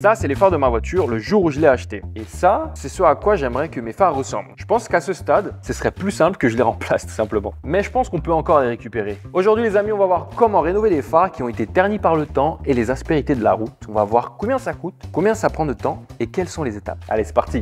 Ça, c'est les phares de ma voiture le jour où je l'ai acheté. Et ça, c'est ce à quoi j'aimerais que mes phares ressemblent. Je pense qu'à ce stade, ce serait plus simple que je les remplace tout simplement. Mais je pense qu'on peut encore les récupérer. Aujourd'hui les amis, on va voir comment rénover les phares qui ont été ternis par le temps et les aspérités de la route. On va voir combien ça coûte, combien ça prend de temps et quelles sont les étapes. Allez, c'est parti!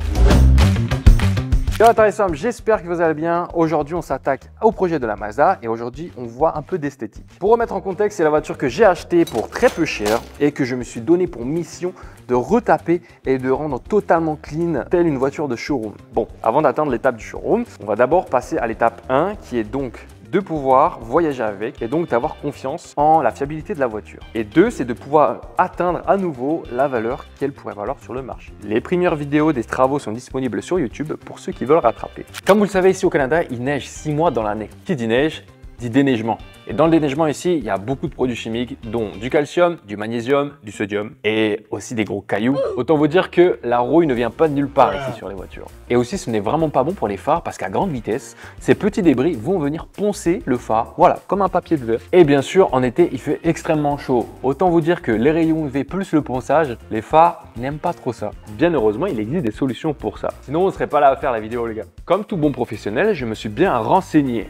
Yo Intéressant, j'espère que vous allez bien. Aujourd'hui, on s'attaque au projet de la Mazda et aujourd'hui, on voit un peu d'esthétique. Pour remettre en contexte, c'est la voiture que j'ai achetée pour très peu cher et que je me suis donné pour mission de retaper et de rendre totalement clean, telle une voiture de showroom. Bon, avant d'atteindre l'étape du showroom, on va d'abord passer à l'étape 1 qui est donc de pouvoir voyager avec et donc d'avoir confiance en la fiabilité de la voiture. Et 2, c'est de pouvoir atteindre à nouveau la valeur qu'elle pourrait valoir sur le marché. Les premières vidéos des travaux sont disponibles sur YouTube pour ceux qui veulent rattraper. Comme vous le savez, ici au Canada, il neige 6 mois dans l'année. Qui dit neige, dit déneigement. Et dans le déneigement ici, il y a beaucoup de produits chimiques, dont du calcium, du magnésium, du sodium et aussi des gros cailloux. Autant vous dire que la rouille ne vient pas de nulle part ici sur les voitures. Et aussi, ce n'est vraiment pas bon pour les phares parce qu'à grande vitesse, ces petits débris vont venir poncer le phare, voilà, comme un papier de verre. Et bien sûr, en été, il fait extrêmement chaud. Autant vous dire que les rayons UV plus le ponçage, les phares n'aiment pas trop ça. Bien heureusement, il existe des solutions pour ça. Sinon, on ne serait pas là à faire la vidéo, les gars. Comme tout bon professionnel, je me suis bien renseigné.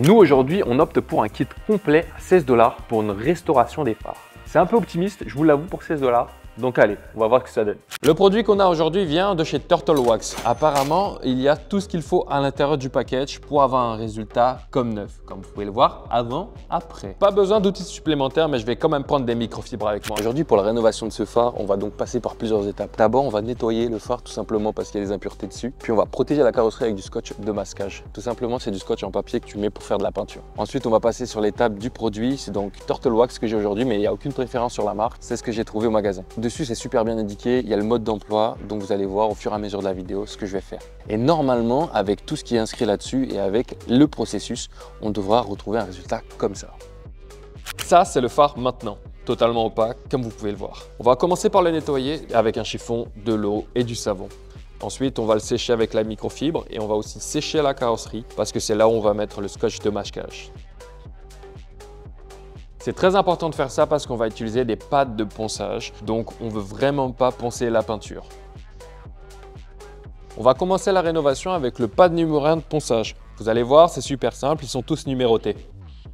Nous aujourd'hui, on opte pour un kit complet à 16 $ pour une restauration des phares. C'est un peu optimiste, je vous l'avoue, pour 16 $. Donc allez, on va voir ce que ça donne. Le produit qu'on a aujourd'hui vient de chez Turtle Wax. Apparemment, il y a tout ce qu'il faut à l'intérieur du package pour avoir un résultat comme neuf. Comme vous pouvez le voir, avant, après. Pas besoin d'outils supplémentaires, mais je vais quand même prendre des microfibres avec moi. Aujourd'hui, pour la rénovation de ce phare, on va donc passer par plusieurs étapes. D'abord, on va nettoyer le phare tout simplement parce qu'il y a des impuretés dessus. Puis on va protéger la carrosserie avec du scotch de masquage. Tout simplement, c'est du scotch en papier que tu mets pour faire de la peinture. Ensuite, on va passer sur l'étape du produit. C'est donc Turtle Wax que j'ai aujourd'hui, mais il n'y a aucune préférence sur la marque. C'est ce que j'ai trouvé au magasin. Dessus, c'est super bien indiqué, il y a le mode d'emploi, donc vous allez voir au fur et à mesure de la vidéo ce que je vais faire. Et normalement, avec tout ce qui est inscrit là-dessus et avec le processus, on devra retrouver un résultat comme ça. Ça, c'est le phare maintenant, totalement opaque, comme vous pouvez le voir. On va commencer par le nettoyer avec un chiffon, de l'eau et du savon. Ensuite, on va le sécher avec la microfibre et on va aussi sécher la carrosserie parce que c'est là où on va mettre le scotch de masquage. C'est très important de faire ça parce qu'on va utiliser des pâtes de ponçage, donc on ne veut vraiment pas poncer la peinture. On va commencer la rénovation avec le pad numéro 1 de ponçage. Vous allez voir, c'est super simple, ils sont tous numérotés.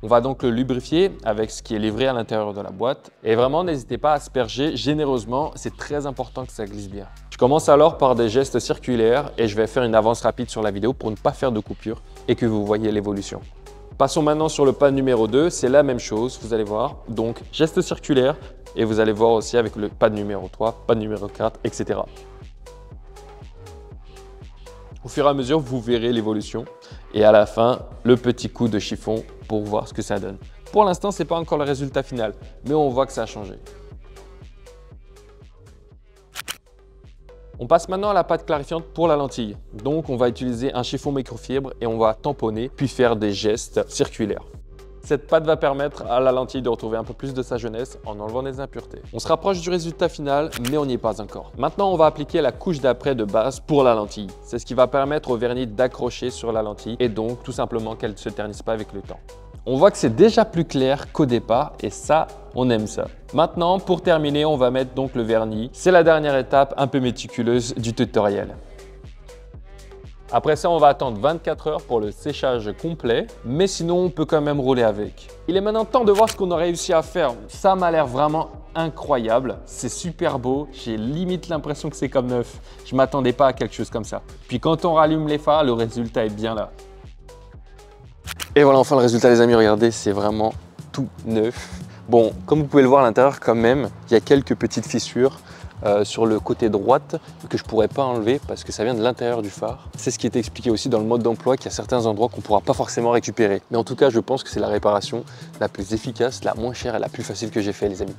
On va donc le lubrifier avec ce qui est livré à l'intérieur de la boîte. Et vraiment, n'hésitez pas à asperger généreusement, c'est très important que ça glisse bien. Je commence alors par des gestes circulaires et je vais faire une avance rapide sur la vidéo pour ne pas faire de coupure et que vous voyez l'évolution. Passons maintenant sur le pad numéro 2, c'est la même chose, vous allez voir. Donc, geste circulaire et vous allez voir aussi avec le pad numéro 3, pad numéro 4, etc. Au fur et à mesure, vous verrez l'évolution. Et à la fin, le petit coup de chiffon pour voir ce que ça donne. Pour l'instant, ce n'est pas encore le résultat final, mais on voit que ça a changé. On passe maintenant à la pâte clarifiante pour la lentille. Donc, on va utiliser un chiffon microfibre et on va tamponner puis faire des gestes circulaires. Cette pâte va permettre à la lentille de retrouver un peu plus de sa jeunesse en enlevant des impuretés. On se rapproche du résultat final, mais on n'y est pas encore. Maintenant, on va appliquer la couche d'après de base pour la lentille. C'est ce qui va permettre au vernis d'accrocher sur la lentille et donc tout simplement qu'elle ne se ternisse pas avec le temps. On voit que c'est déjà plus clair qu'au départ et ça, on aime ça. Maintenant, pour terminer, on va mettre donc le vernis. C'est la dernière étape un peu méticuleuse du tutoriel. Après ça, on va attendre 24 heures pour le séchage complet, mais sinon, on peut quand même rouler avec. Il est maintenant temps de voir ce qu'on a réussi à faire. Ça m'a l'air vraiment incroyable. C'est super beau. J'ai limite l'impression que c'est comme neuf. Je ne m'attendais pas à quelque chose comme ça. Puis quand on rallume les phares, le résultat est bien là. Et voilà enfin le résultat les amis, regardez, c'est vraiment tout neuf. Bon, comme vous pouvez le voir à l'intérieur quand même, il y a quelques petites fissures sur le côté droite que je ne pourrais pas enlever parce que ça vient de l'intérieur du phare. C'est ce qui est expliqué aussi dans le mode d'emploi qu'il y a certains endroits qu'on ne pourra pas forcément récupérer. Mais en tout cas, je pense que c'est la réparation la plus efficace, la moins chère et la plus facile que j'ai fait les amis.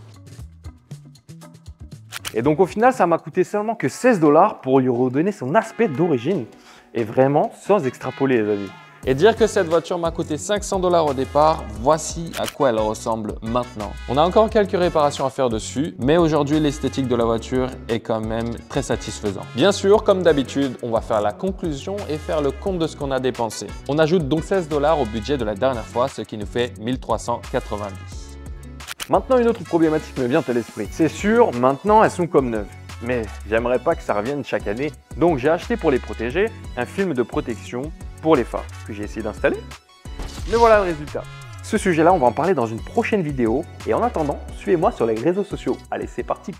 Et donc au final, ça m'a coûté seulement que 16 $ pour lui redonner son aspect d'origine. Et vraiment sans extrapoler les amis. Et dire que cette voiture m'a coûté 500 $ au départ, voici à quoi elle ressemble maintenant. On a encore quelques réparations à faire dessus, mais aujourd'hui l'esthétique de la voiture est quand même très satisfaisant. Bien sûr, comme d'habitude, on va faire la conclusion et faire le compte de ce qu'on a dépensé. On ajoute donc 16 $ au budget de la dernière fois, ce qui nous fait 1390. Maintenant, une autre problématique me vient à l'esprit. C'est sûr, maintenant elles sont comme neuves. Mais j'aimerais pas que ça revienne chaque année. Donc j'ai acheté pour les protéger un film de protection pour les phares que j'ai essayé d'installer. Mais voilà le résultat. Ce sujet-là, on va en parler dans une prochaine vidéo. Et en attendant, suivez-moi sur les réseaux sociaux. Allez, c'est parti!